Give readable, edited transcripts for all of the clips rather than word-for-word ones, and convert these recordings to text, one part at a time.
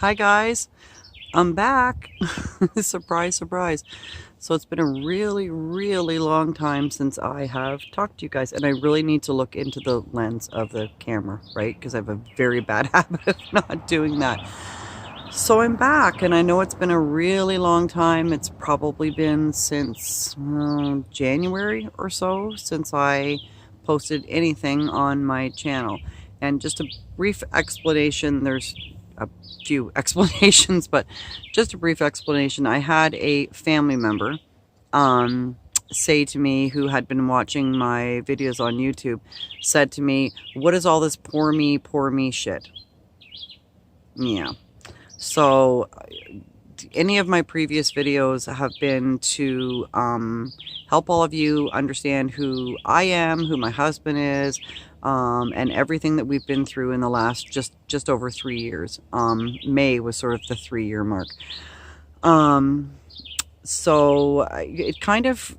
Hi guys, I'm back. Surprise, surprise. So it's been a really long time since I have talked to you guys, and I really need to look into the lens of the camera, right? Because I have a very bad habit of not doing that. So I'm back, and I know it's been a really long time. It's probably been since January or so since I posted anything on my channel. And just a brief explanation, there's a few explanations, but just a brief explanation. I had a family member um, say to me, who had been watching my videos on YouTube, said to me, "What is all this poor me shit?" Yeah. So any of my previous videos have been to help all of you understand who I am, who my husband is, and everything that we've been through in the last just over 3 years. May was sort of the 3-year mark. So it kind of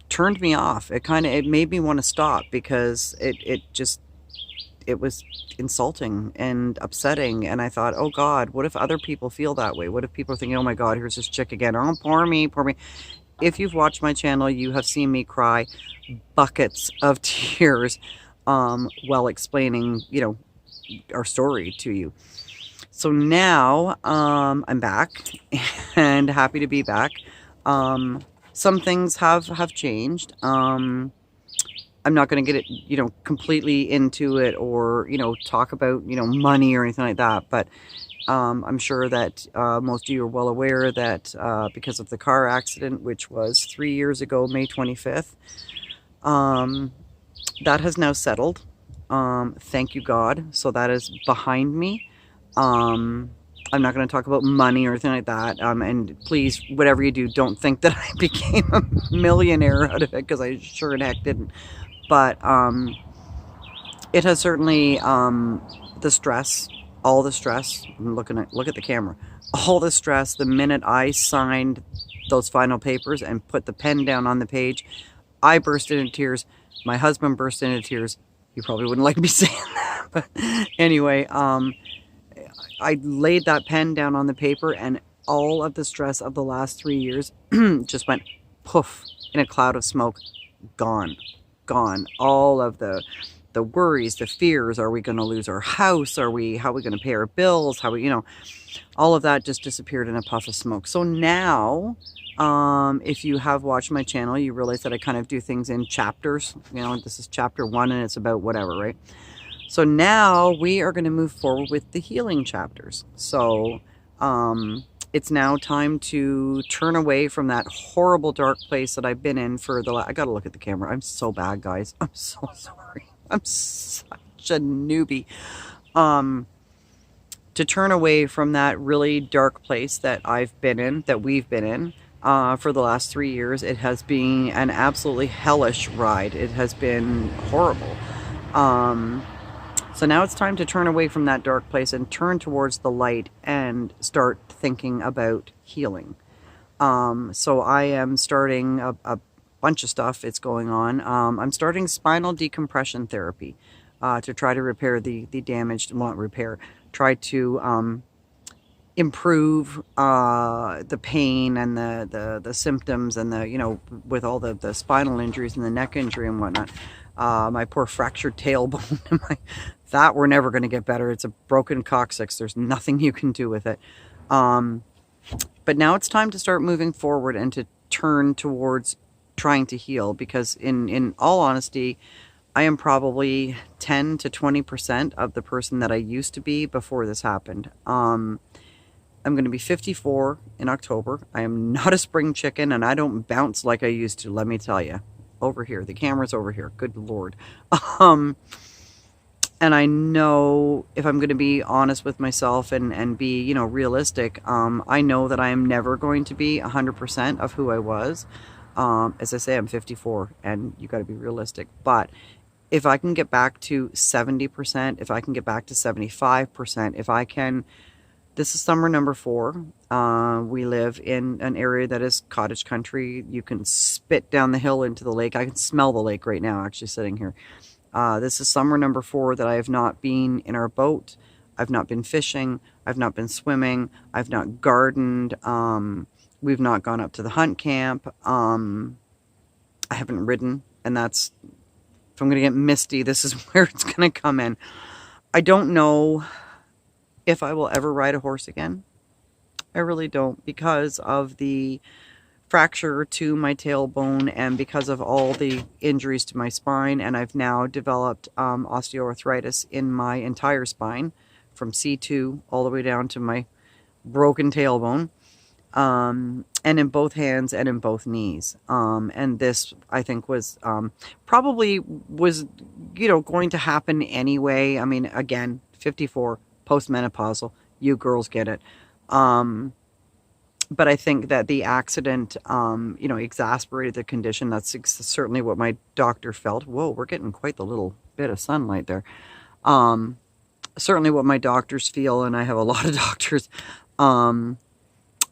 turned me off. It made me want to stop because it was insulting and upsetting, and I thought, oh God, what if other people feel that way? What if people are thinking, oh my God, here's this chick again, oh poor me, poor me. If you've watched my channel, you have seen me cry buckets of tears while explaining, our story to you. So now I'm back and happy to be back. Some things have changed. I'm not going to get it, completely into it, or, talk about, money or anything like that. But I'm sure that most of you are well aware that because of the car accident, which was 3 years ago, May 25th, that has now settled. Thank you, God. So that is behind me. I'm not going to talk about money or anything like that. And please, whatever you do, don't think that I became a millionaire out of it, because I sure in heck didn't. But it has certainly the stress, all the stress. Look at the camera. All the stress. The minute I signed those final papers and put the pen down on the page, I burst into tears. My husband burst into tears. You probably wouldn't like me saying that, but anyway, I laid that pen down on the paper, and all of the stress of the last 3 years just went poof in a cloud of smoke. Gone. All of the worries, the fears. Are we going to lose our house? How are we going to pay our bills? All of that just disappeared in a puff of smoke. So now, if you have watched my channel, you realize that I kind of do things in chapters. This is chapter 1, and it's about whatever, right? So now we are going to move forward with the healing chapters. So it's now time to turn away from that horrible dark place that I've been in for I gotta look at the camera. I'm so bad, guys. I'm so sorry. I'm such a newbie. To turn away from that really dark place that we've been in for the last 3 years. It has been an absolutely hellish ride. It has been horrible. So now it's time to turn away from that dark place and turn towards the light and start thinking about healing. So I am starting a bunch of stuff. It's going on. I'm starting spinal decompression therapy to try to repair the damaged, well, not repair, try to improve the pain and the symptoms, and with all the spinal injuries and the neck injury and whatnot. My poor fractured tailbone, that we're never going to get better. It's a broken coccyx. There's nothing you can do with it. But now it's time to start moving forward and to turn towards trying to heal, because in all honesty, I am probably 10 to 20% of the person that I used to be before this happened. I'm going to be 54 in October. I am not a spring chicken, and I don't bounce like I used to, let me tell you. Over here. The camera's over here. Good Lord. And I know, if I'm going to be honest with myself and be, realistic, I know that I am never going to be 100% of who I was. As I say, I'm 54, and you got to be realistic. But if I can get back to 70%, if I can get back to 75%, if I can... This is summer number 4. We live in an area that is cottage country. You can spit down the hill into the lake. I can smell the lake right now, actually, sitting here. This is summer number 4 that I have not been in our boat. I've not been fishing. I've not been swimming. I've not gardened. We've not gone up to the hunt camp. I haven't ridden, and that's, if I'm going to get misty, this is where it's going to come in. I don't know if I will ever ride a horse again. I really don't, because of the fracture to my tailbone and because of all the injuries to my spine. And I've now developed osteoarthritis in my entire spine, from C2 all the way down to my broken tailbone, and in both hands and in both knees. And this, I think, was probably was, going to happen anyway. I mean, again, 54, postmenopausal, you girls get it. But I think that the accident, exasperated the condition. That's certainly what my doctor felt. Whoa, we're getting quite the little bit of sunlight there. Certainly what my doctors feel, and I have a lot of doctors. And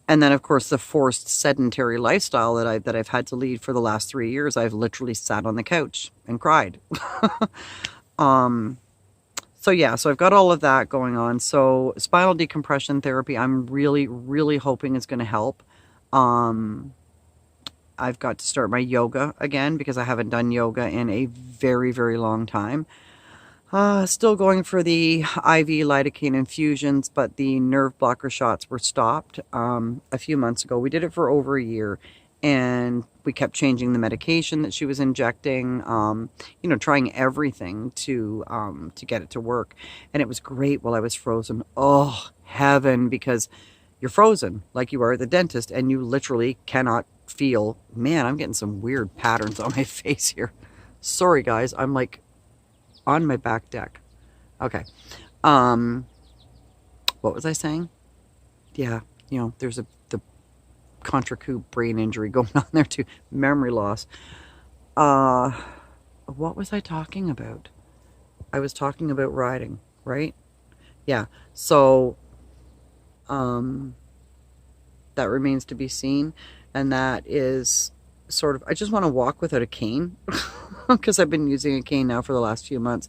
then, of course, the forced sedentary lifestyle that I've had to lead for the last 3 years. I've literally sat on the couch and cried. So yeah, so I've got all of that going on. So spinal decompression therapy, I'm really, really hoping is going to help. I've got to start my yoga again because I haven't done yoga in a very, very long time. Still going for the IV lidocaine infusions, but the nerve blocker shots were stopped a few months ago. We did it for over a year, and we kept changing the medication that she was injecting, trying everything to get it to work. And it was great while I was frozen. Oh, heaven, because you're frozen like you are at the dentist, and you literally cannot feel. Man, I'm getting some weird patterns on my face here. Sorry, guys. I'm like on my back deck. Okay. What was I saying? Yeah, there's the Contra-coup brain injury going on there too. Memory loss. What was I talking about? I was talking about riding, right? Yeah. So, that remains to be seen. And that is sort of, I just want to walk without a cane because I've been using a cane now for the last few months.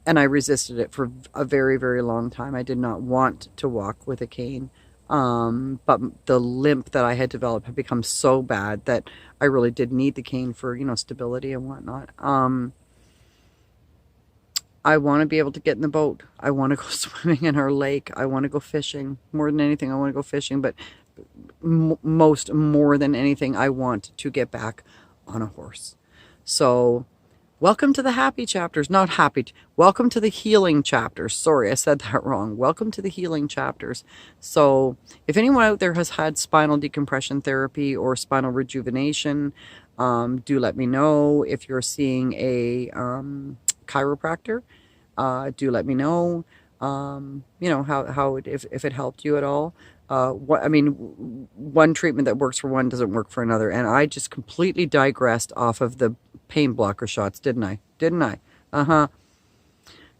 And I resisted it for a very, very long time. I did not want to walk with a cane. But the limp that I had developed had become so bad that I really did need the cane for, stability and whatnot. I want to be able to get in the boat. I want to go swimming in our lake. I want to go fishing. More than anything, I want to go fishing. But more than anything, I want to get back on a horse. So welcome to the happy chapters. Not happy. Welcome to the healing chapters. Sorry, I said that wrong. Welcome to the healing chapters. So if anyone out there has had spinal decompression therapy or spinal rejuvenation, do let me know. If you're seeing a chiropractor, do let me know. If it helped you at all. One treatment that works for one doesn't work for another. And I just completely digressed off of the pain blocker shots, didn't I?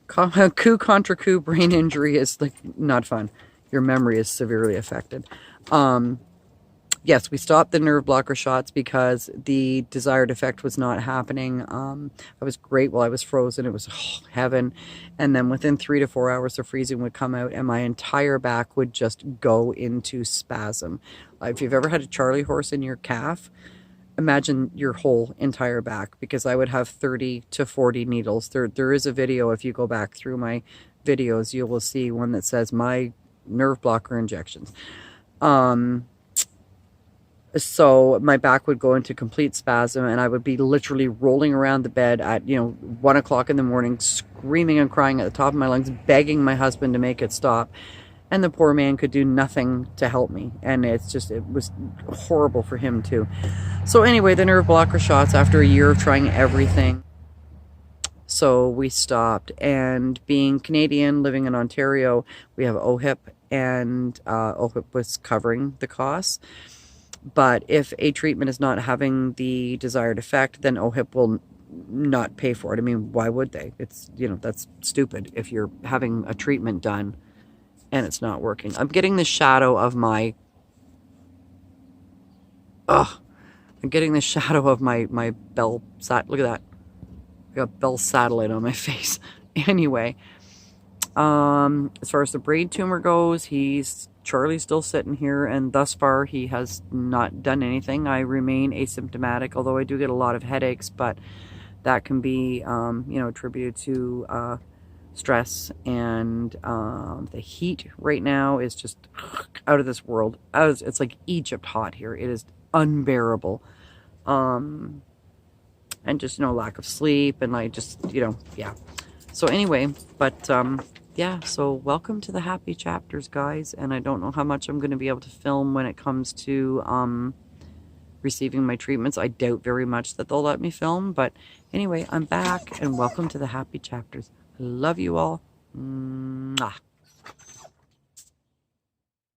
Coup contra coup brain injury is like not fun. Your memory is severely affected. Yes, we stopped the nerve blocker shots because the desired effect was not happening. I was great while I was frozen. It was heaven. And then within 3 to 4 hours, the freezing would come out and my entire back would just go into spasm. If you've ever had a Charlie horse in your calf, imagine your whole entire back, because I would have 30 to 40 needles. There is a video, if you go back through my videos, you will see one that says my nerve blocker injections. So my back would go into complete spasm and I would be literally rolling around the bed at, 1 o'clock in the morning, screaming and crying at the top of my lungs, begging my husband to make it stop. And the poor man could do nothing to help me. And it was horrible for him too. So anyway, the nerve blocker shots after a year of trying everything. So we stopped. And being Canadian, living in Ontario, we have OHIP, and OHIP was covering the costs. But if a treatment is not having the desired effect, then OHIP will not pay for it. I mean, why would they? It's, that's stupid if you're having a treatment done and it's not working. I'm getting the shadow of my, I'm getting the shadow of my Bell sat. Look at that. I got Bell satellite on my face. Anyway, As far as the brain tumor goes, Charlie's still sitting here, and thus far he has not done anything. I remain asymptomatic, although I do get a lot of headaches, but that can be, attributed to stress, and the heat right now is just out of this world. It's like Egypt hot here. It is unbearable. And just, lack of sleep, and like just, yeah. So anyway, but yeah, so welcome to the happy chapters, guys. And I don't know how much I'm going to be able to film when it comes to receiving my treatments. I doubt very much that they'll let me film, but anyway, I'm back, and welcome to the happy chapters. I love you all. Mwah.